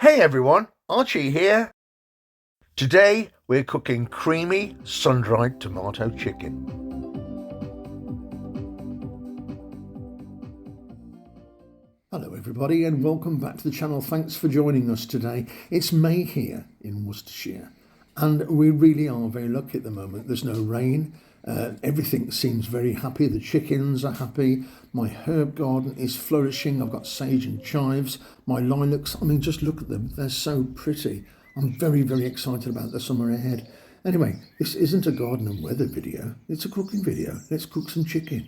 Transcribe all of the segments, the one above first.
Hey everyone, Archie here. Today we're cooking creamy sun-dried tomato chicken. Hello everybody and welcome back to the channel. Thanks for joining us today. It's May here in Worcestershire and we really are very lucky at the moment. There's no rain. Everything seems very happy. The chickens are happy. My herb garden is flourishing. I've got sage and chives. My lilacs, I mean, just look at them. They're so pretty. I'm very, very excited about the summer ahead. Anyway, this isn't a garden and weather video. It's a cooking video. Let's cook some chicken.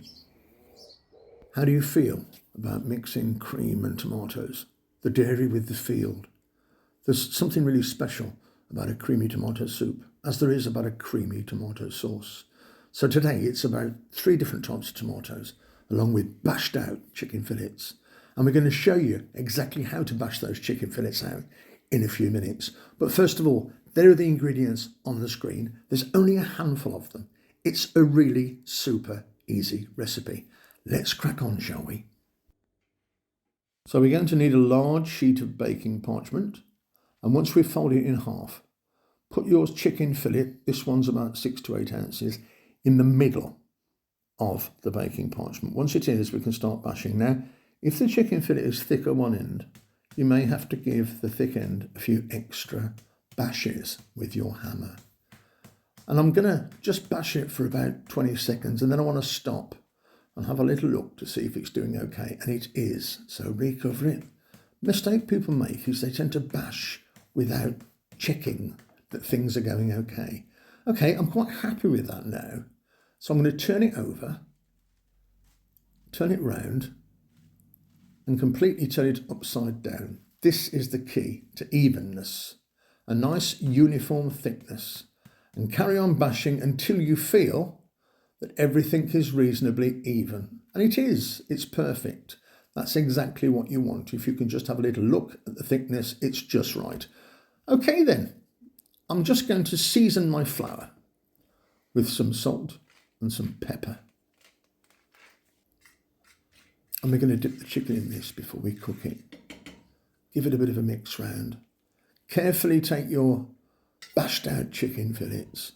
How do you feel about mixing cream and tomatoes? The dairy with the field. There's something really special about a creamy tomato soup, as there is about a creamy tomato sauce. So today it's about 3 different types of tomatoes, along with bashed out chicken fillets. And we're going to show you exactly how to bash those chicken fillets out in a few minutes. But first of all, there are the ingredients on the screen. There's only a handful of them. It's a really super easy recipe. Let's crack on, shall we? So we're going to need a large sheet of baking parchment. And once we've folded it in half, put your chicken fillet, this one's about 6 to 8 ounces, in the middle of the baking parchment. Once it is, we can start bashing. Now, if the chicken fillet is thick at one end, you may have to give the thick end a few extra bashes with your hammer. And I'm going to just bash it for about 20 seconds and then I want to stop and have a little look to see if it's doing okay. And it is, so recover it. Mistake people make is they tend to bash without checking that things are going okay. Okay, I'm quite happy with that now. So I'm going to turn it over, turn it round, and completely turn it upside down. This is the key to evenness, a nice uniform thickness, and carry on bashing until you feel that everything is reasonably even. And it is, it's perfect. That's exactly what you want. If you can just have a little look at the thickness, it's just right. Okay then, I'm just going to season my flour with some salt and some pepper. And we're going to dip the chicken in this before we cook it. Give it a bit of a mix round. Carefully take your bashed out chicken fillets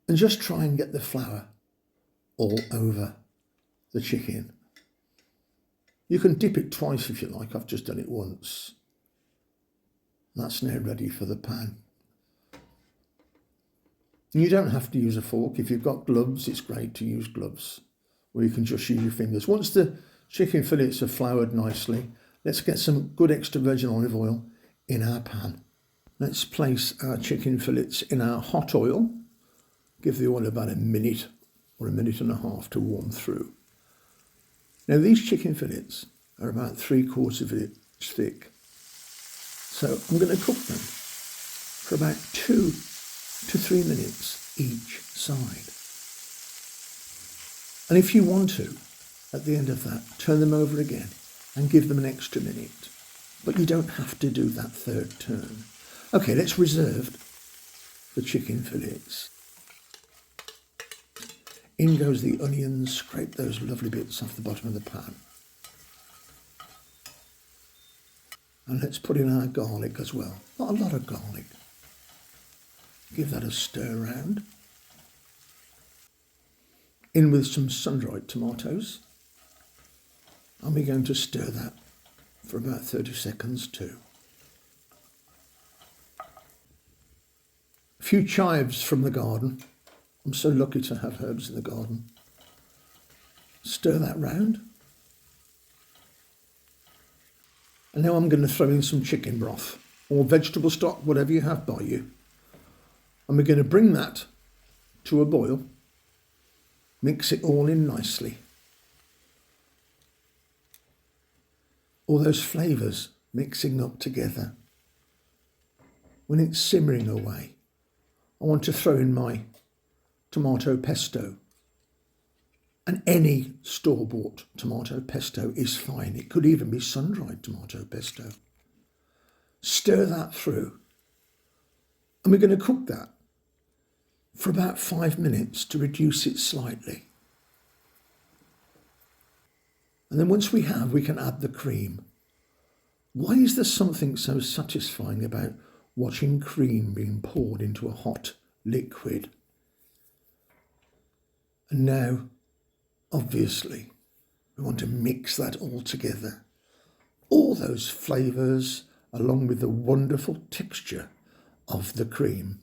and just try and get the flour all over the chicken. You can dip it twice if you like. I've just done it once. That's now ready for the pan. And you don't have to use a fork. If you've got gloves, it's great to use gloves, or you can just use your fingers. Once the chicken fillets are floured nicely, let's get some good extra virgin olive oil in our pan. Let's place our chicken fillets in our hot oil. Give the oil about a minute or a minute and a half to warm through. Now these chicken fillets are about 3/4 of an inch thick. So I'm going to cook them for about 2 to 3 minutes each side. And if you want to, at the end of that, turn them over again and give them an extra minute. But you don't have to do that third turn. Okay, let's reserve the chicken fillets. In goes the onions, scrape those lovely bits off the bottom of the pan. And let's put in our garlic as well. Not a lot of garlic. Give that a stir round. In with some sun-dried tomatoes. And we're going to stir that for about 30 seconds too. A few chives from the garden. I'm so lucky to have herbs in the garden. Stir that round. And now I'm going to throw in some chicken broth or vegetable stock, whatever you have by you. And we're going to bring that to a boil. Mix it all in nicely. All those flavours mixing up together. When it's simmering away, I want to throw in my tomato pesto. And any store-bought tomato pesto is fine. It could even be sun-dried tomato pesto. Stir that through. And we're going to cook that for about 5 minutes to reduce it slightly. And then once we can add the cream. Why is there something so satisfying about watching cream being poured into a hot liquid? And now, obviously, we want to mix that all together. All those flavours, along with the wonderful texture of the cream,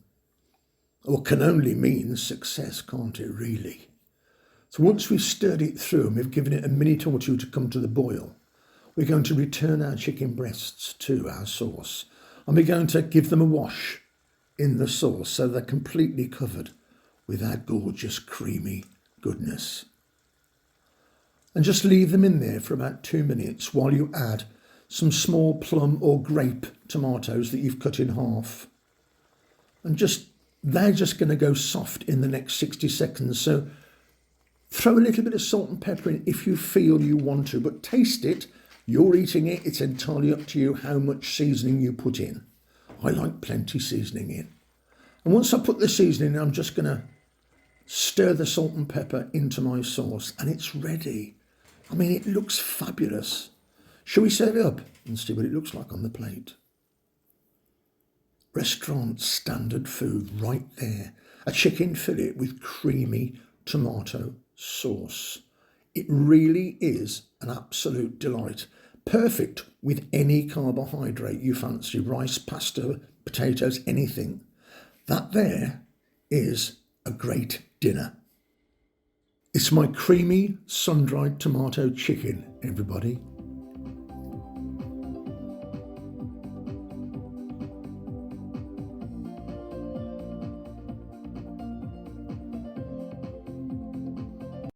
or can only mean success, can't it, really? So once we've stirred it through and we've given it a minute or two to come to the boil, we're going to return our chicken breasts to our sauce, and we're going to give them a wash in the sauce so they're completely covered with our gorgeous creamy goodness. And just leave them in there for about 2 minutes while you add some small plum or grape tomatoes that you've cut in half. And they're just going to go soft in the next 60 seconds. So throw a little bit of salt and pepper in if you feel you want to, but taste it. You're eating it. It's entirely up to you how much seasoning you put in. I like plenty seasoning in. And once I put the seasoning in, I'm just going to stir the salt and pepper into my sauce, and it's ready. I mean, it looks fabulous. Shall we serve it up and see what it looks like on the plate? Restaurant standard food right there. A chicken fillet with creamy tomato sauce. It really is an absolute delight. Perfect with any carbohydrate you fancy. Rice, pasta, potatoes, anything. That there is a great dinner. It's my creamy sun-dried tomato chicken, everybody.